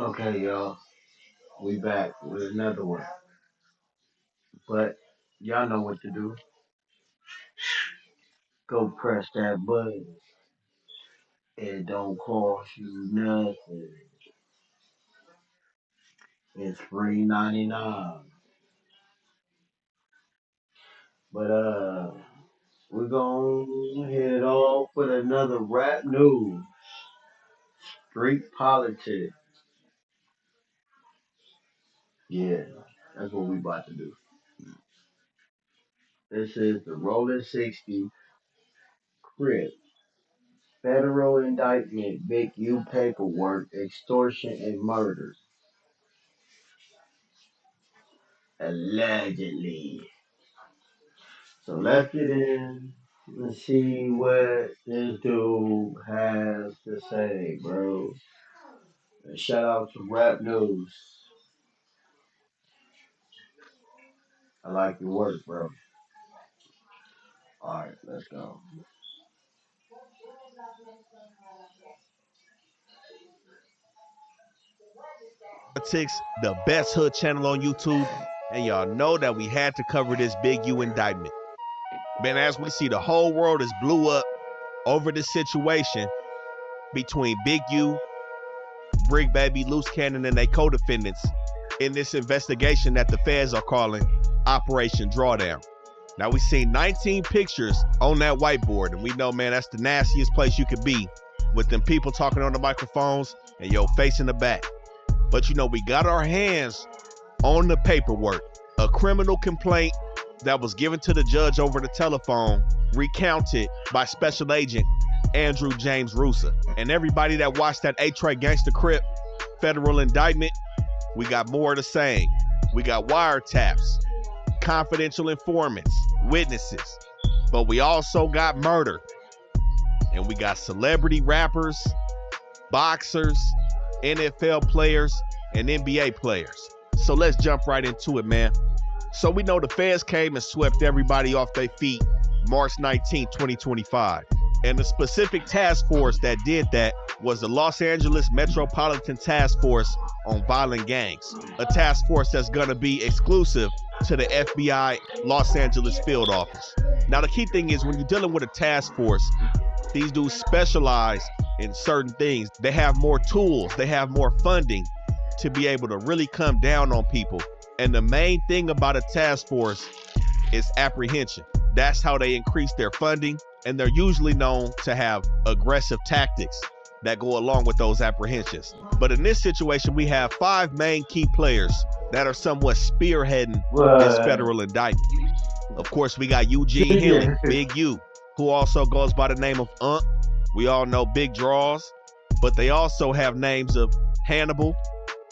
Okay, y'all, we back with another one. But y'all know what to do. Go press that button. It don't cost you nothing. It's free 99. But we're gonna hit it off with another rap news. Street politics. Yeah, that's what we about to do. This is the Rollin 60 Crip Federal Indictment, Big U paperwork, extortion and murder. Allegedly. So let's get in and see what this dude has to say, bro. And shout out to Rap News. I like your work, bro. Alright, let's go. Politics, the best hood channel on YouTube, and y'all know that we had to cover this Big U indictment. Man, as we see, the whole world is blew up over this situation between Big U, Brick Baby, Loose Cannon, and their co-defendants in this investigation that the feds are calling Operation Drawdown. Now, we seen 19 pictures on that whiteboard, and we know, man, that's the nastiest place you could be with them people talking on the microphones and your face in the back. But you know, we got our hands on the paperwork, a criminal complaint that was given to the judge over the telephone, recounted by Special Agent Andrew James Rusa. And everybody that watched that A-Tray Gangsta Crip Federal Indictment, we got more of the same. We got wiretaps, confidential informants, witnesses, but we also got murder. And we got celebrity rappers, boxers, NFL players, and NBA players. So let's jump right into it, man. So we know the feds came and swept everybody off their feet March 19, 2025. And the specific task force that did that was the Los Angeles Metropolitan Task Force on Violent Gangs, a task force that's gonna be exclusive to the FBI Los Angeles field office. Now, the key thing is when you're dealing with a task force, these dudes specialize in certain things. They have more tools, they have more funding to be able to really come down on people. And the main thing about a task force is apprehension. That's how they increase their funding, and they're usually known to have aggressive tactics that go along with those apprehensions. But in this situation, we have 5 main key players that are somewhat spearheading this federal indictment. Of course, we got Eugene Healy, Big U, who also goes by the name of Unc. We all know Big Draws, but they also have names of Hannibal,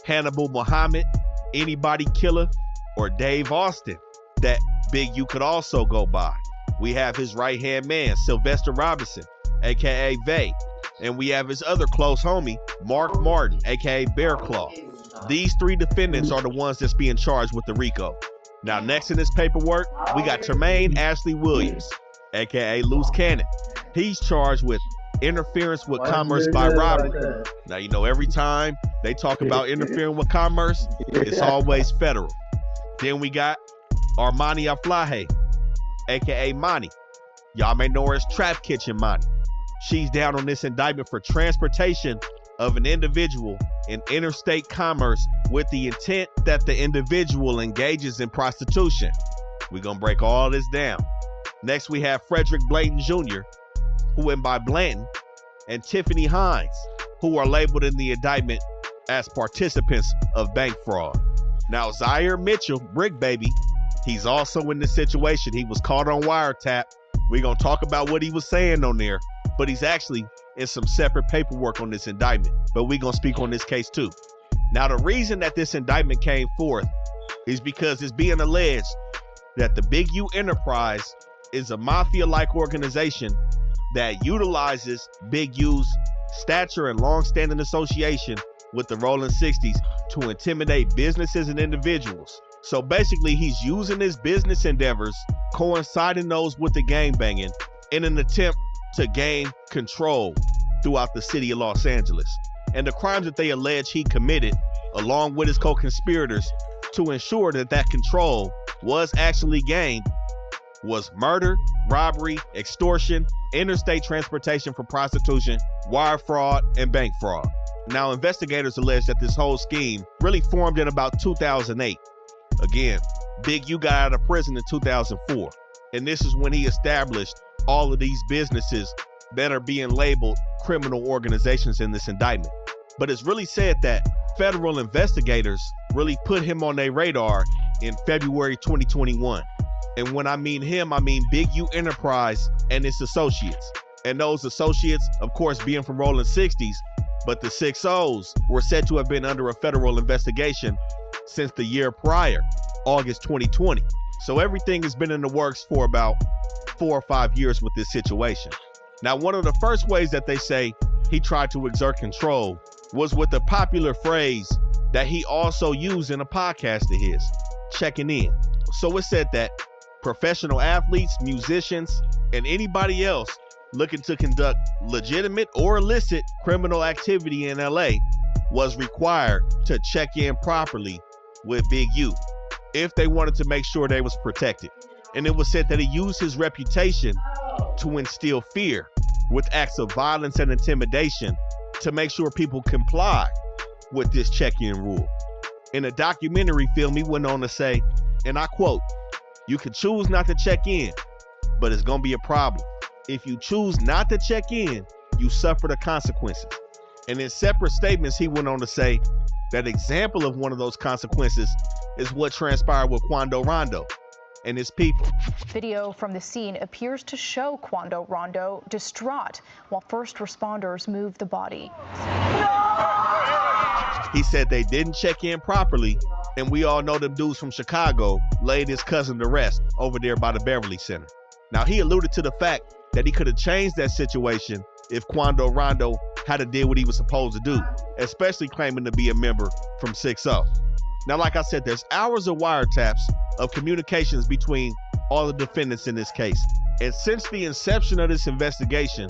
Hannibal Muhammad, Anybody Killer, or Dave Austin that Big U could also go by. We have his right-hand man, Sylvester Robinson, aka Vay, and we have his other close homie, Mark Martin, aka Bear Claw. These 3 defendants are the ones that's being charged with the RICO. Now, next in this paperwork, we got Tremaine Ashley Williams, aka Loose Cannon. He's charged with interference with commerce by robbery. Now, you know, every time they talk about interfering with commerce, it's always federal. Then we got Armani Aflahe, aka Monty. Y'all may know her as Trap Kitchen Monty. She's down on this indictment for transportation of an individual in interstate commerce with the intent that the individual engages in prostitution. We're gonna break all this down. Next, we have Frederick Blayton Jr., who went by Blanton, and Tiffany Hines, who are labeled in the indictment as participants of bank fraud. Now, Zaire Mitchell, Brick Baby, he's also in this situation. He was caught on wiretap. We're gonna talk about what he was saying on there, but he's actually in some separate paperwork on this indictment, but we're gonna speak on this case too. Now, the reason that this indictment came forth is because it's being alleged that the Big U Enterprise is a mafia-like organization that utilizes Big U's stature and long-standing association with the Rollin 60s to intimidate businesses and individuals. So basically, he's using his business endeavors, coinciding those with the gangbanging, in an attempt to gain control throughout the city of Los Angeles. and the crimes that they allege he committed, along with his co-conspirators, to ensure that that control was actually gained, was murder, robbery, extortion, interstate transportation for prostitution, wire fraud, and bank fraud. Now, investigators allege that this whole scheme really formed in about 2008. Again, Big U got out of prison in 2004, and this is when he established all of these businesses that are being labeled criminal organizations in this indictment. But it's really said that federal investigators really put him on their radar in February 2021. And when I mean him, I mean Big U Enterprise and its associates. And those associates, of course, being from Rollin 60s, but the 6-0s were said to have been under a federal investigation since the year prior, August 2020. So everything has been in the works for about 4 or 5 years with this situation. Now, one of the first ways that they say he tried to exert control was with the popular phrase that he also used in a podcast of his, checking in. So it said that professional athletes, musicians, and anybody else looking to conduct legitimate or illicit criminal activity in LA was required to check in properly with Big U if they wanted to make sure they was protected. And it was said that he used his reputation to instill fear with acts of violence and intimidation to make sure people comply with this check-in rule. In a documentary film, he went on to say, and I quote, "You can choose not to check in, but it's gonna be a problem. If you choose not to check in, you suffer the consequences." And in separate statements, he went on to say that example of one of those consequences is what transpired with Quando Rondo and his people. Video from the scene appears to show Quando Rondo distraught while first responders move the body. He said they didn't check in properly, and we all know them dudes from Chicago laid his cousin to rest over there by the Beverly Center. Now, he alluded to the fact that he could have changed that situation if Quando Rondo had to deal what he was supposed to do, especially claiming to be a member from 6-0. Now, like I said, there's hours of wiretaps of communications between all the defendants in this case. And since the inception of this investigation,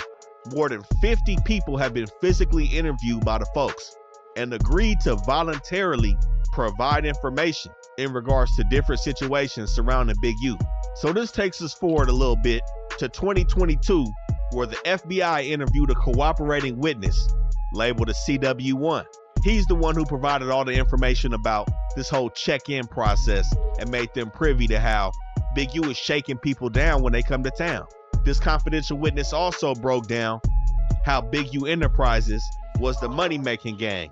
more than 50 people have been physically interviewed by the folks and agreed to voluntarily provide information in regards to different situations surrounding Big U. So this takes us forward a little bit to 2022, where the FBI interviewed a cooperating witness labeled a CW1. He's the one who provided all the information about this whole check-in process and made them privy to how Big U is shaking people down when they come to town. This confidential witness also broke down how Big U Enterprises was the money-making gang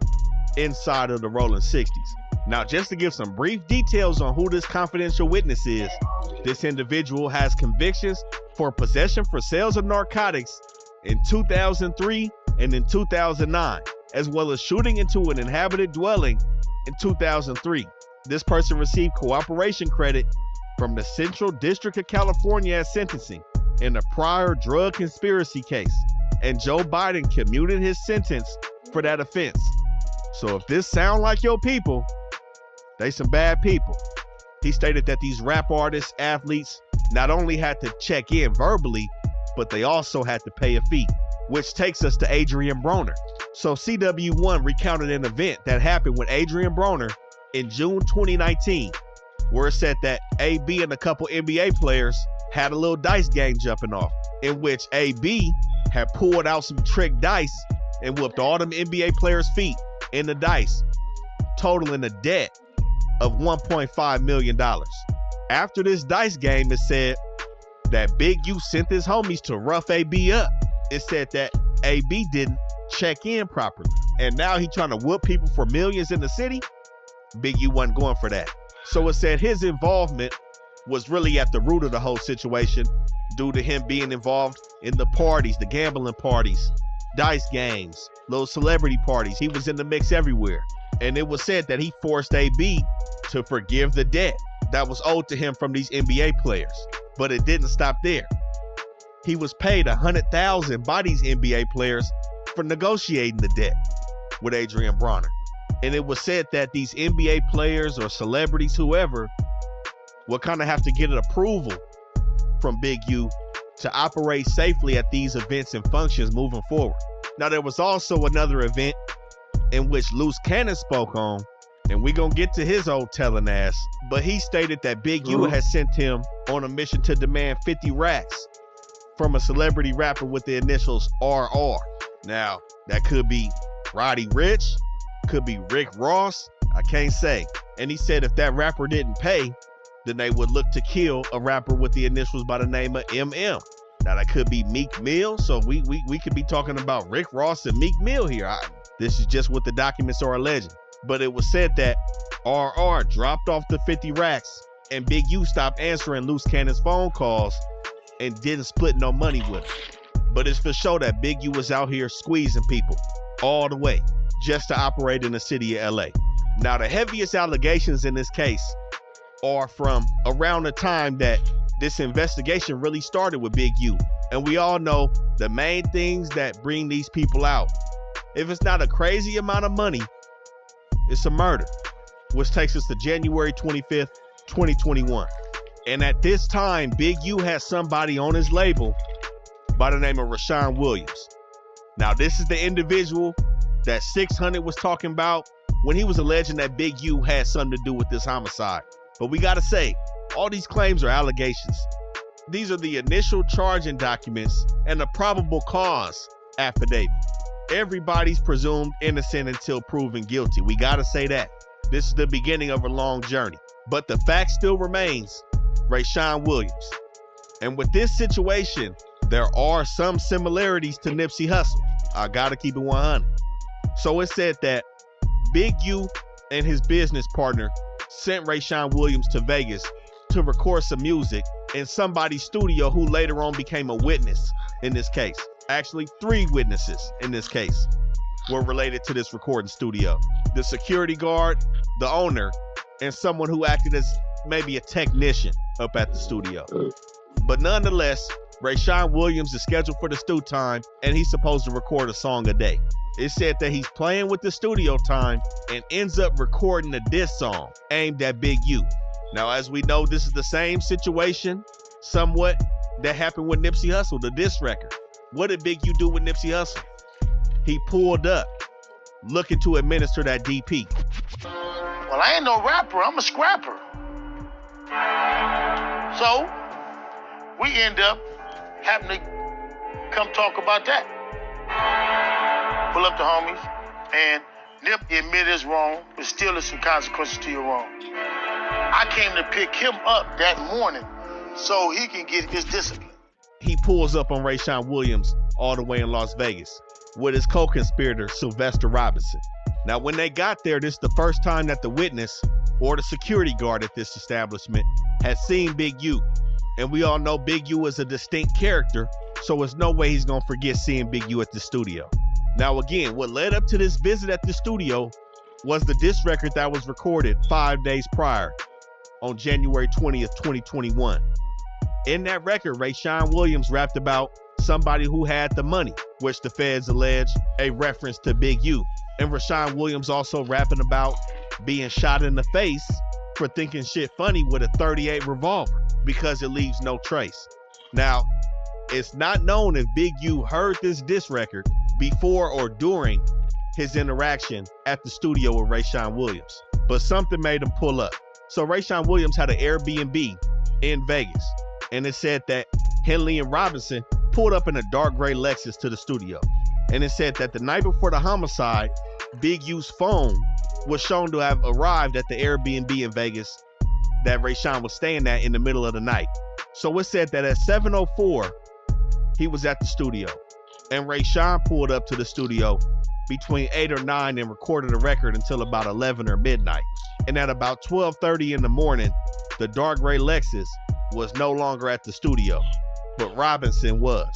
inside of the Rollin 60s. Now, just to give some brief details on who this confidential witness is, this individual has convictions for possession for sales of narcotics in 2003 and in 2009, as well as shooting into an inhabited dwelling in 2003. This person received cooperation credit from the Central District of California at sentencing in a prior drug conspiracy case, and Joe Biden commuted his sentence for that offense. So if this sound like your people, they some bad people. He stated that these rap artists, athletes, not only had to check in verbally, but they also had to pay a fee, which takes us to Adrian Broner. So CW1 recounted an event that happened with Adrian Broner in June 2019, where it said that AB and a couple NBA players had a little dice game jumping off, in which AB had pulled out some trick dice and whooped all them NBA players' feet in the dice, totaling a debt of $1.5 million. After this dice game, it said that Big U sent his homies to rough AB up. It said that AB didn't check in properly, and now he trying to whoop people for millions in the city. Big U wasn't going for that. So it said his involvement was really at the root of the whole situation due to him being involved in the parties, the gambling parties, dice games, little celebrity parties. He was in the mix everywhere. And it was said that he forced AB to forgive the debt that was owed to him from these NBA players. But it didn't stop there. He was paid $100,000 by these NBA players for negotiating the debt with Adrian Broner. And it was said that these NBA players or celebrities, whoever, will kind of have to get an approval from Big U to operate safely at these events and functions moving forward. Now, there was also another event in which Loose Cannon spoke on, and we gonna get to his old telling ass, but he stated that Big U had sent him on a mission to demand 50 racks from a celebrity rapper with the initials RR. Now, that could be Roddy Ricch, could be Rick Ross, I can't say. And he said if that rapper didn't pay, then they would look to kill a rapper with the initials by the name of MM. Now that could be Meek Mill, so we could be talking about Rick Ross and Meek Mill here. This is just what the documents are alleging. But it was said that RR dropped off the 50 racks and Big U stopped answering Loose Cannon's phone calls and didn't split no money with him. But it's for sure that Big U was out here squeezing people all the way just to operate in the city of LA. Now the heaviest allegations in this case are from around the time that this investigation really started with Big U. And we all know the main things that bring these people out. If it's not a crazy amount of money, it's a murder, which takes us to January 25th, 2021. And at this time, Big U has somebody on his label by the name of Rashawn Williams. Now, this is the individual that 600 was talking about when he was alleging that Big U had something to do with this homicide. But we gotta say, all these claims are allegations. These are the initial charging documents and the probable cause affidavit. Everybody's presumed innocent until proven guilty. We gotta say that. This is the beginning of a long journey. But the fact still remains, Rashawn Williams. And with this situation, there are some similarities to Nipsey Hussle. I gotta keep it 100. So it said that Big U and his business partner sent Rashawn Williams to Vegas to record some music in somebody's studio who later on became a witness in this case. Actually, 3 witnesses in this case were related to this recording studio. The security guard, the owner, and someone who acted as maybe a technician up at the studio. But nonetheless, Rashawn Williams is scheduled for the stu time and he's supposed to record a song a day. It said that he's playing with the studio time and ends up recording a diss song aimed at Big U. Now, as we know, this is the same situation somewhat that happened with Nipsey Hussle, the diss record. What did Big U do with Nipsey Hussle? He pulled up looking to administer that DP. Well, I ain't no rapper, I'm a scrapper. So, we end up having to come talk about that. Pull up the homies, and Nip admit it's wrong, but still there's some consequences to your wrong. I came to pick him up that morning so he can get his discipline. He pulls up on Rashawn Williams all the way in Las Vegas with his co-conspirator, Sylvester Robinson. Now, when they got there, this is the first time that the witness or the security guard at this establishment had seen Big U. And we all know Big U is a distinct character, so there's no way he's gonna forget seeing Big U at the studio. Now, again, what led up to this visit at the studio was the diss record that was recorded 5 days prior on January 20th, 2021. In that record, Rashawn Williams rapped about somebody who had the money, which the feds allege a reference to Big U. And Rashawn Williams also rapping about being shot in the face for thinking shit funny with a .38 revolver because it leaves no trace. Now, it's not known if Big U heard this diss record before or during his interaction at the studio with Rashawn Williams, but something made him pull up. So Rashawn Williams had an Airbnb in Vegas, and it said that Henley and Robinson pulled up in a dark gray Lexus to the studio. And it said that the night before the homicide, Big U's phone was shown to have arrived at the Airbnb in Vegas that Rashawn was staying at in the middle of the night. So it said that at 7:04, he was at the studio, and Rashawn pulled up to the studio between 8 or 9 and recorded a record until about 11 or midnight. And at about 12:30 in the morning, the dark gray Lexus was no longer at the studio, but Robinson was.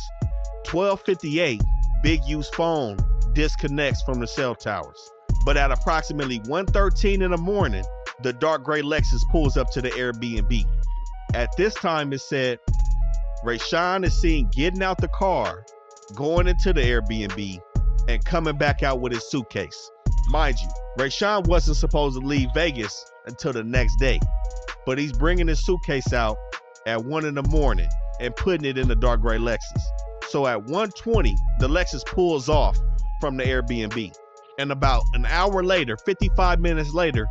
12:58, Big U's phone disconnects from the cell towers. But at approximately 1:13 in the morning, the dark gray Lexus pulls up to the Airbnb. At this time, it said Rashawn is seen getting out the car, going into the Airbnb, and coming back out with his suitcase. Mind you, Rashawn wasn't supposed to leave Vegas until the next day, but he's bringing his suitcase out at 1 in the morning and putting it in the dark gray Lexus. So at 1:20, the Lexus pulls off from the Airbnb. And about an hour later, 55 minutes later,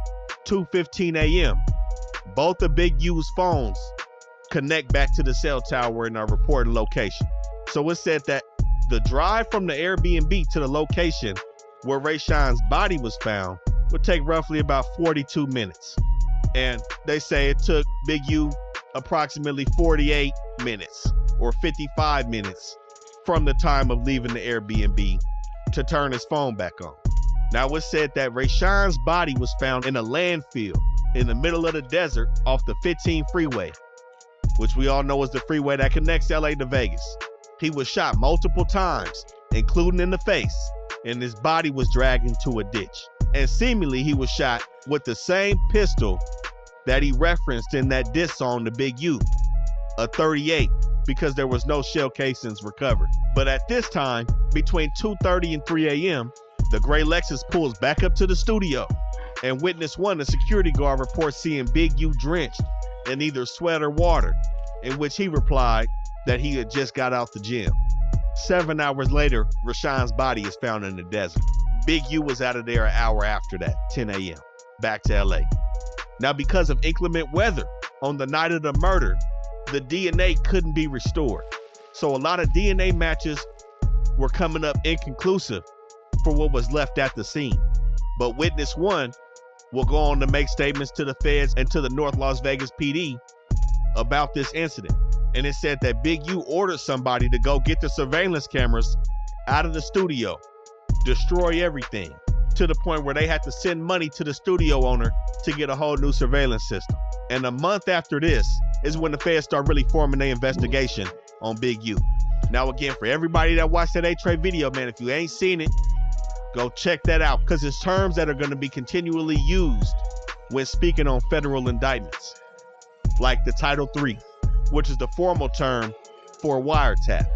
2:15 a.m., both of Big U's phones connect back to the cell tower in our reported location. So it said that the drive from the Airbnb to the location where Rayshawn's body was found would take roughly about 42 minutes. And they say it took Big U approximately 48 minutes or 55 minutes from the time of leaving the Airbnb to turn his phone back on. Now it's said that Rayshawn's body was found in a landfill in the middle of the desert off the 15 freeway, which we all know is the freeway that connects LA to Vegas. He was shot multiple times, including in the face, and his body was dragged into a ditch. And seemingly he was shot with the same pistol that he referenced in that diss song to Big U, a .38, because there was no shell casings recovered. But at this time, between 2:30 and 3 a.m., the gray Lexus pulls back up to the studio, and witness one, a security guard, reports seeing Big U drenched in either sweat or water, in which he replied that he had just got out the gym. 7 hours later, Rashawn's body is found in the desert. Big U was out of there an hour after that, 10 a.m., back to LA. Now, because of inclement weather on the night of the murder, the DNA couldn't be restored. So a lot of DNA matches were coming up inconclusive for what was left at the scene. But witness one will go on to make statements to the feds and to the North Las Vegas PD about this incident. And it said that Big U ordered somebody to go get the surveillance cameras out of the studio, destroy everything, to the point where they had to send money to the studio owner to get a whole new surveillance system. And a month after this is when the feds start really forming their investigation on Big U. Now again, for everybody that watched that A-Tray video, man, if you ain't seen it, go check that out, because it's terms that are going to be continually used when speaking on federal indictments, like the Title III, which is the formal term for wiretap,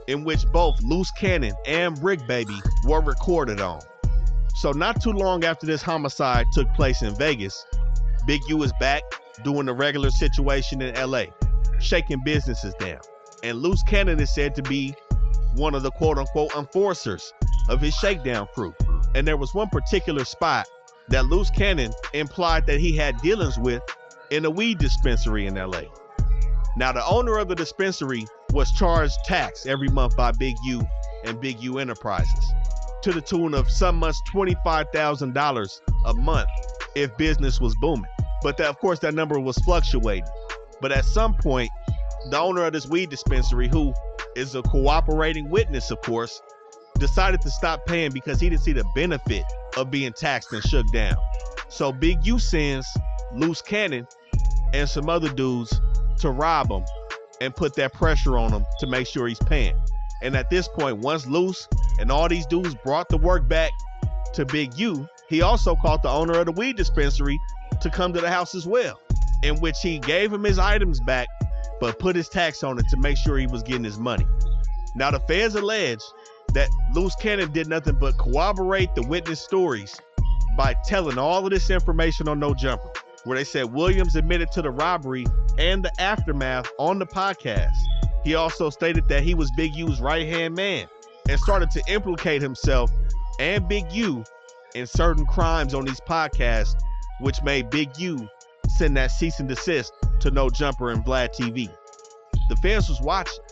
in which both Loose Cannon and Brick Baby were recorded on. So not too long after this homicide took place in Vegas, Big U is back doing the regular situation in LA, shaking businesses down. And Loose Cannon is said to be one of the quote-unquote enforcers of his shakedown crew. And there was one particular spot that Loose Cannon implied that he had dealings with in a weed dispensary in LA. Now, the owner of the dispensary was charged tax every month by Big U and Big U Enterprises, to the tune of some months $25,000 a month if business was booming. But that, of course, that number was fluctuating. But at some point, the owner of this weed dispensary, who is a cooperating witness, of course, decided to stop paying because he didn't see the benefit of being taxed and shook down. So Big U sends Loose Cannon and some other dudes to rob him and put that pressure on him to make sure he's paying. And at this point, once Loose and all these dudes brought the work back to Big U, he also called the owner of the weed dispensary to come to the house as well, in which he gave him his items back, but put his tax on it to make sure he was getting his money. Now, the feds allege that Loose Cannon did nothing but corroborate the witness stories by telling all of this information on No Jumper, where they said Williams admitted to the robbery and the aftermath on the podcast. He also stated that he was Big U's right-hand man and started to implicate himself and Big U in certain crimes on these podcasts, which made Big U send that cease and desist to No Jumper and Vlad TV. The fans was watching.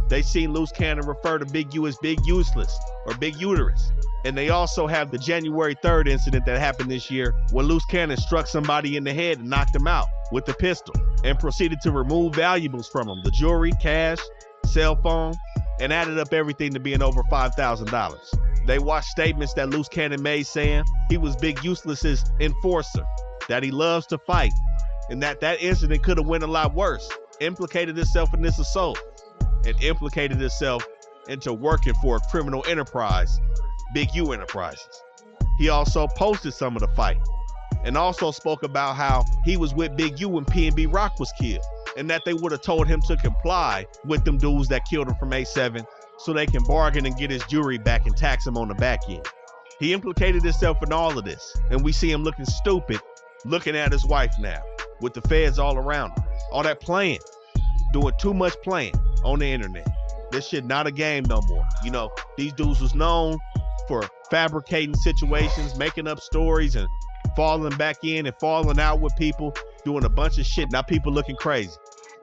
They seen Loose Cannon refer to Big U as Big Useless or Big Uterus. And they also have the January 3rd incident that happened this year when Loose Cannon struck somebody in the head and knocked him out with the pistol and proceeded to remove valuables from him, the jewelry, cash, cell phone, and added up everything to being over $5,000. They watched statements that Loose Cannon made saying he was Big Useless's enforcer, that he loves to fight, and that incident could have went a lot worse, implicated itself in this assault, and implicated itself into working for a criminal enterprise, Big U Enterprises. He also posted some of the fight and also spoke about how he was with Big U when P&B Rock was killed, and that they would have told him to comply with them dudes that killed him from A7 so they can bargain and get his jewelry back and tax him on the back end. He implicated himself in all of this, and we see him looking stupid looking at his wife now with the feds all around him. All that playing, doing too much playing on the internet. This shit not a game no more. You know, these dudes was known for fabricating situations, making up stories and falling back in and falling out with people, doing a bunch of shit. Now people looking crazy.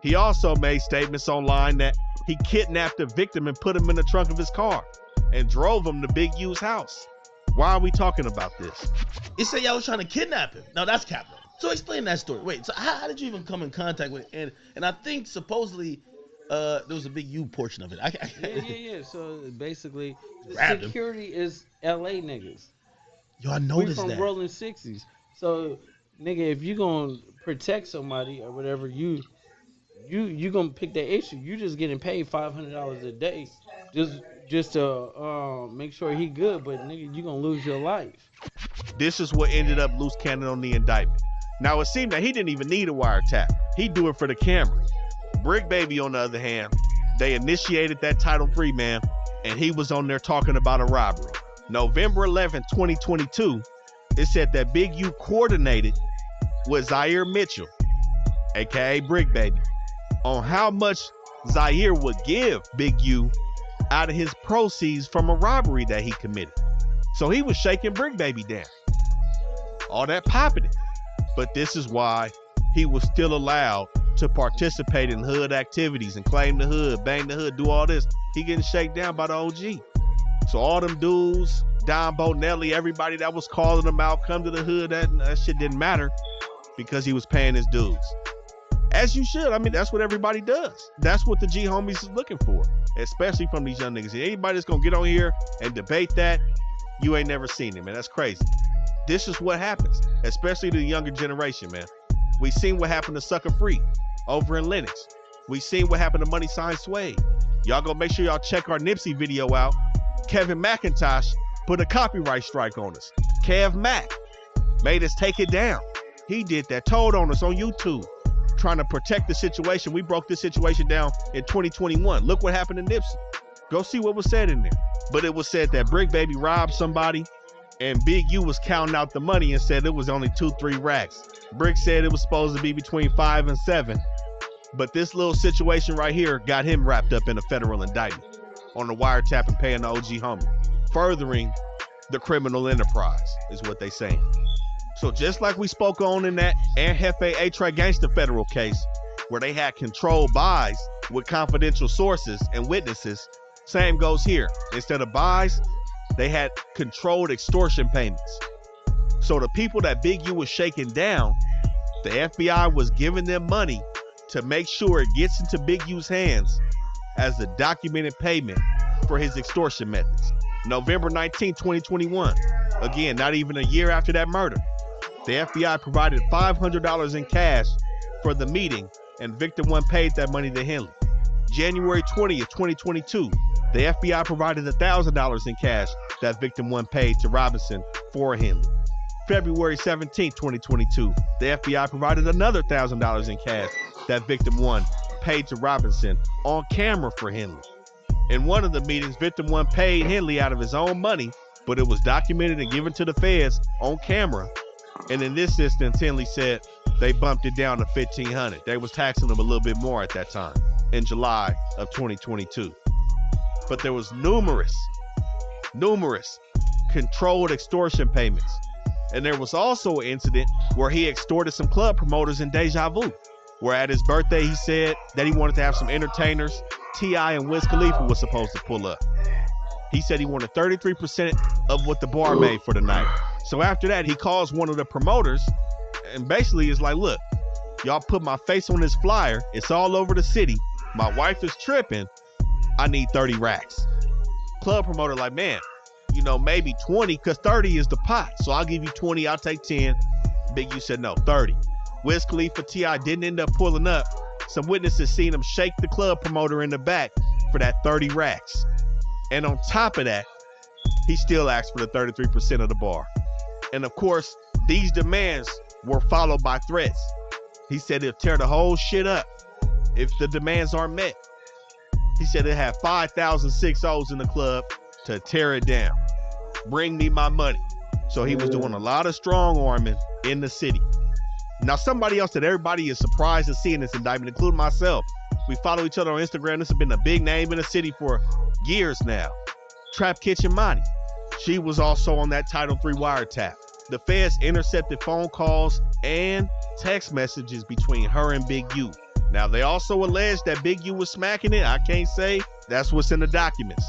He also made statements online that he kidnapped a victim and put him in the trunk of his car and drove him to Big U's house. Why are we talking about this? It said y'all was trying to kidnap him. No, that's capital. So explain that story. Wait, so how did you even come in contact with it? And I think supposedly there was a Big U portion of it. Yeah. So basically, Grabbed him. security is LA niggas. Yo, I We noticed from that. Rollin 60s. So, nigga, if you gonna protect somebody or whatever, you gonna pick that issue. You just getting paid $500 a day, just to make sure he good. But nigga, you gonna lose your life. This is what ended up loose cannon on the indictment. Now it seemed that he didn't even need a wiretap. He'd do it for the camera. Brick Baby, on the other hand, they initiated that Title III, man, and he was on there talking about a robbery. November 11, 2022, it said that Big U coordinated with Zaire Mitchell, aka Brick Baby, on how much Zaire would give Big U out of his proceeds from a robbery that he committed. So he was shaking Brick Baby down. All that popping it. But this is why he was still allowed to participate in hood activities and claim the hood, bang the hood, do all this. He getting shaken down by the OG. So all them dudes, Don Bonelli, everybody that was calling him out, come to the hood, that shit didn't matter because he was paying his dues. As you should. I mean, that's what everybody does. That's what the G homies is looking for, especially from these young niggas. Anybody that's gonna get on here and debate that, you ain't never seen it, man. That's crazy. This is what happens, especially to the younger generation, man. We seen what happened to Sucker Free over in Lennox. We seen what happened to Money Sign Suede. Y'all go make sure y'all check our Nipsey video out. Kevin McIntosh put a copyright strike on us. Kev Mac made us take it down. He did that, told on us on YouTube, trying to protect the situation. We broke this situation down in 2021. Look what happened to Nipsey. Go see what was said in there. But it was said that Brick Baby robbed somebody and Big U was counting out the money and said it was only 2-3 racks. Brick said it was supposed to be between 5 and 7. But this little situation right here got him wrapped up in a federal indictment on the wiretap and paying the OG homie, furthering the criminal enterprise is what they saying. So just like we spoke on in that and Hefe A-Tray Gangsta federal case, where they had controlled buys with confidential sources and witnesses, same goes here. Instead of buys, they had controlled extortion payments. So the people that Big U was shaking down, the FBI was giving them money to make sure it gets into Big U's hands as a documented payment for his extortion methods. November 19, 2021, again, not even a year after that murder, the FBI provided $500 in cash for the meeting, and Victim 1 paid that money to Henley. January 20th, 2022, the FBI provided $1,000 in cash that Victim 1 paid to Robinson for Henley. February 17, 2022, the FBI provided another $1,000 in cash that Victim 1 paid to Robinson on camera for Henley. In one of the meetings, Victim 1 paid Henley out of his own money, but it was documented and given to the feds on camera. And in this instance, Henley said they bumped it down to $1,500. They was taxing him a little bit more at that time in July of 2022. But there was numerous controlled extortion payments. And there was also an incident where he extorted some club promoters in Deja Vu, where at his birthday he said that he wanted to have some entertainers. T.I. and Wiz Khalifa was supposed to pull up. He said he wanted 33% of what the bar made for the night. So after that, he calls one of the promoters and basically is like, look, y'all put my face on this flyer. It's all over the city. My wife is tripping. I need 30 racks. Club promoter like, man, maybe 20, because 30 is the pot. So I'll give you 20, I'll take 10. Big U said no, 30. Wiz Khalifa, T.I. didn't end up pulling up. Some witnesses seen him shake the club promoter in the back for that 30 racks. And on top of that, he still asked for the 33% of the bar. And of course, these demands were followed by threats. He said he'll tear the whole shit up if the demands aren't met. He said it had 5,000 6-0s in the club to tear it down. Bring me my money. So he was doing a lot of strong arming in the city. Now, somebody else that everybody is surprised to see in this indictment, including myself. We follow each other on Instagram. This has been a big name in the city for years now. Trap Kitchen Monty. She was also on that Title III wiretap. The feds intercepted phone calls and text messages between her and Big U. Now, they also alleged that Big U was smacking it. I can't say that's what's in the documents,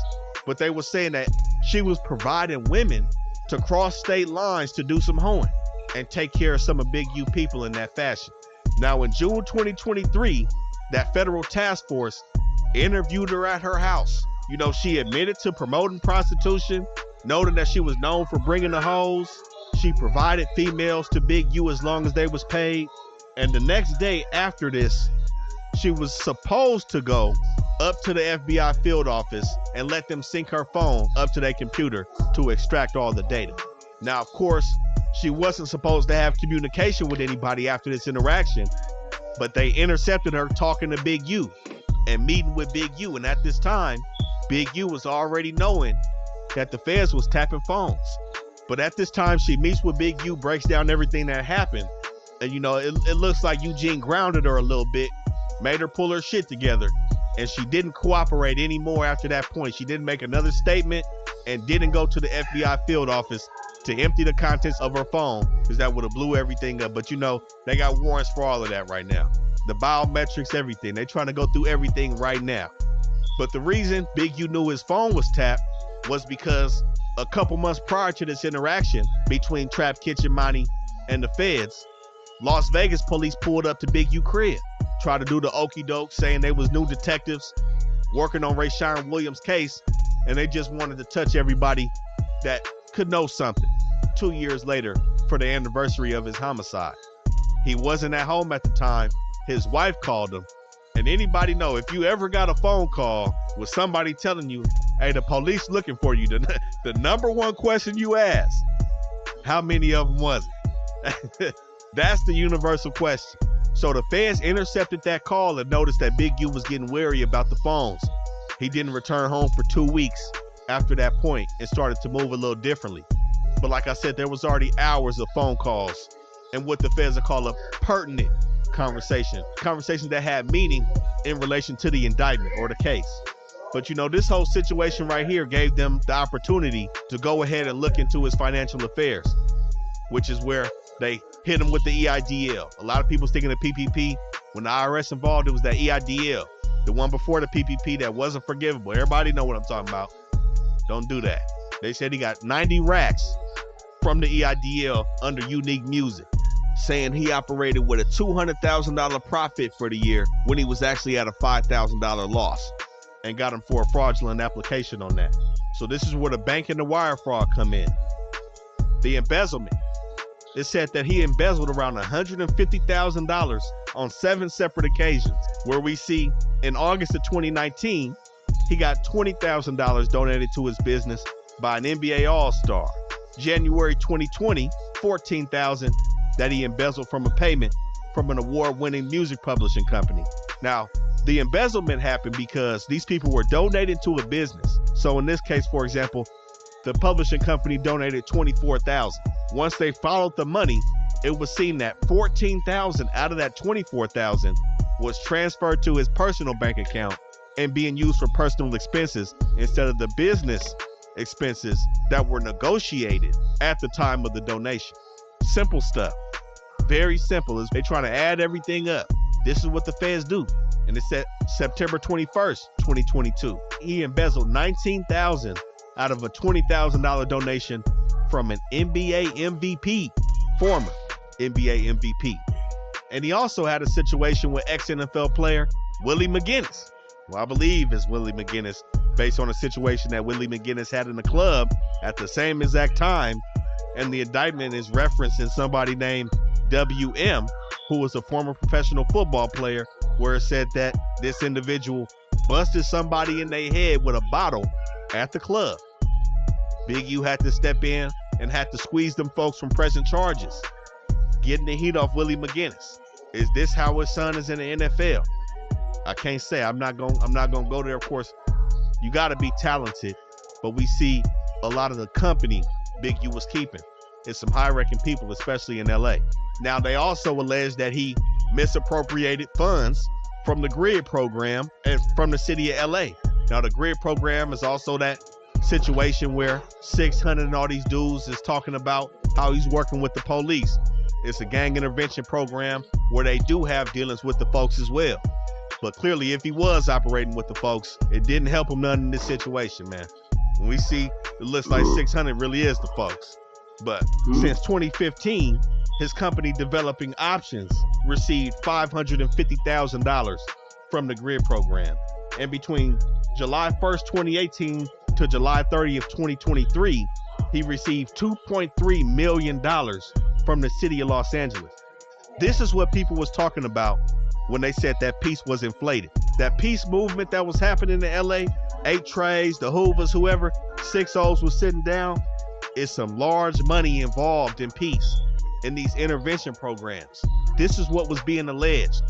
but they were saying that she was providing women to cross state lines to do some hoeing and take care of some of Big U people in that fashion. Now, in June 2023, that federal task force interviewed her at her house. You know, she admitted to promoting prostitution, noting that she was known for bringing the hoes. She provided females to Big U as long as they was paid. And the next day after this, she was supposed to go up to the FBI field office and let them sync her phone up to their computer to extract all the data. Now, of course, she wasn't supposed to have communication with anybody after this interaction, but they intercepted her talking to Big U and meeting with Big U. And at this time, Big U was already knowing that the feds was tapping phones. But at this time, she meets with Big U, breaks down everything that happened. And, you know, it looks like Eugene grounded her a little bit, made her pull her shit together. And she didn't cooperate anymore after that point. She didn't make another statement and didn't go to the FBI field office to empty the contents of her phone, because that would have blew everything up. But, you know, they got warrants for all of that right now. The biometrics, everything. They're trying to go through everything right now. But the reason Big U knew his phone was tapped was because a couple months prior to this interaction between Trap Kitchen Monty and the feds, Las Vegas police pulled up to Big U crib, tried to do the okie doke, saying they was new detectives working on Rayshawn Williams' case, and they just wanted to touch everybody that could know something 2 years later for the anniversary of his homicide. He wasn't at home at the time. His wife called him. And anybody know, if you ever got a phone call with somebody telling you, hey, the police looking for you, the number one question you ask, how many of them was it? That's the universal question. So the feds intercepted that call and noticed that Big U was getting wary about the phones. He didn't return home for 2 weeks after that point and started to move a little differently. But like I said, there was already hours of phone calls and what the feds call a pertinent conversation that had meaning in relation to the indictment or the case. But you know, this whole situation right here gave them the opportunity to go ahead and look into his financial affairs, which is where they hit him with the EIDL. A lot of people's thinking of PPP. When the IRS involved, it was that EIDL, the one before the PPP that wasn't forgivable. Everybody know what I'm talking about. Don't do that. They said he got 90 racks from the EIDL under Unique Music, saying he operated with a $200,000 profit for the year when he was actually at a $5,000 loss, and got him for a fraudulent application on that. So this is where the bank and the wire fraud come in. The embezzlement. It said that he embezzled around $150,000 on 7 separate occasions, where we see in August of 2019, he got $20,000 donated to his business by an NBA All-Star. January 2020, $14,000 that he embezzled from a payment from an award-winning music publishing company. Now, the embezzlement happened because these people were donating to a business. So in this case, for example, the publishing company donated $24,000. Once they followed the money, it was seen that $14,000 out of that $24,000 was transferred to his personal bank account and being used for personal expenses instead of the business expenses that were negotiated at the time of the donation. Simple stuff. Very simple. They trying to add everything up. This is what the feds do. And it said September 21st, 2022. He embezzled $19,000 out of a $20,000 donation from an NBA MVP, former NBA MVP. And he also had a situation with ex-NFL player Willie McGinnis, who I believe is Willie McGinnis, based on a situation that Willie McGinnis had in the club at the same exact time. And the indictment is referencing somebody named WM, who was a former professional football player, where it said that this individual busted somebody in their head with a bottle at the club. Big U had to step in and had to squeeze them folks from pressing charges, getting the heat off Willie McGinnis. Is this how his son is in the NFL? I can't say. I'm not gonna go there. Of course, you got to be talented, but we see a lot of the company Big U was keeping. It's some high-ranking people, especially in LA. Now, they also allege that he misappropriated funds from the GRID program and from the city of LA. Now, the GRID program is also that situation where 600 and all these dudes is talking about how he's working with the police. It's a gang intervention program where they do have dealings with the folks as well. But clearly, if he was operating with the folks, it didn't help him none in this situation, man. When we see it looks like 600 really is the folks. But since 2015, his company Developing Options received $550,000 from the GRID program. And between July 1st, 2018 to July 30th, 2023, he received $2.3 million from the city of Los Angeles. This is what people was talking about when they said that peace was inflated. That peace movement that was happening in LA, 8 Trays, the Hoovers, whoever, 6-0s was sitting down, is some large money involved in peace in these intervention programs. This is what was being alleged,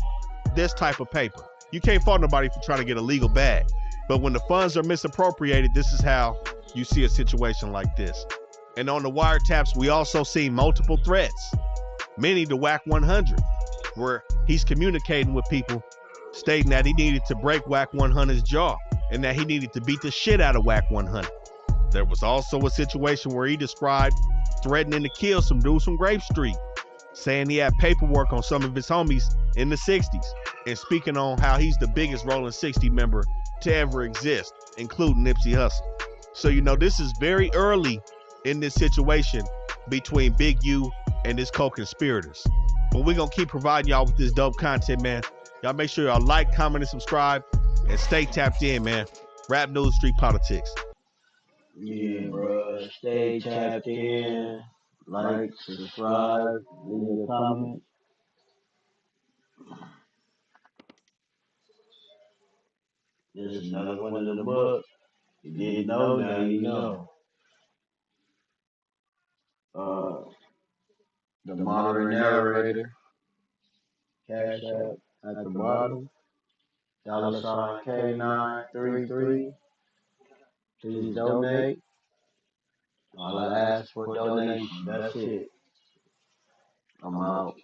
this type of paper. You can't fault nobody for trying to get a legal bag. But when the funds are misappropriated, this is how you see a situation like this. And on the wiretaps, we also see multiple threats, many to WAC 100, where he's communicating with people stating that he needed to break WAC 100's jaw and that he needed to beat the shit out of WAC 100. There was also a situation where he described threatening to kill some dudes from Grape Street, saying he had paperwork on some of his homies in the 60s, and speaking on how he's the biggest Rollin 60 member to ever exist, including Nipsey Hussle. So, you know, this is very early in this situation between Big U and his co-conspirators. But we're going to keep providing y'all with this dope content, man. Y'all make sure y'all like, comment, and subscribe, and stay tapped in, man. Rap News, Street Politics. Yeah, bro. Stay tapped in. Like, subscribe, leave a comment. This is another one of the books. You didn't know, now you know. The modern narrator. Cash App at the bottom. $ K933. Please donate. All I ask for donations. That's it. I'm out.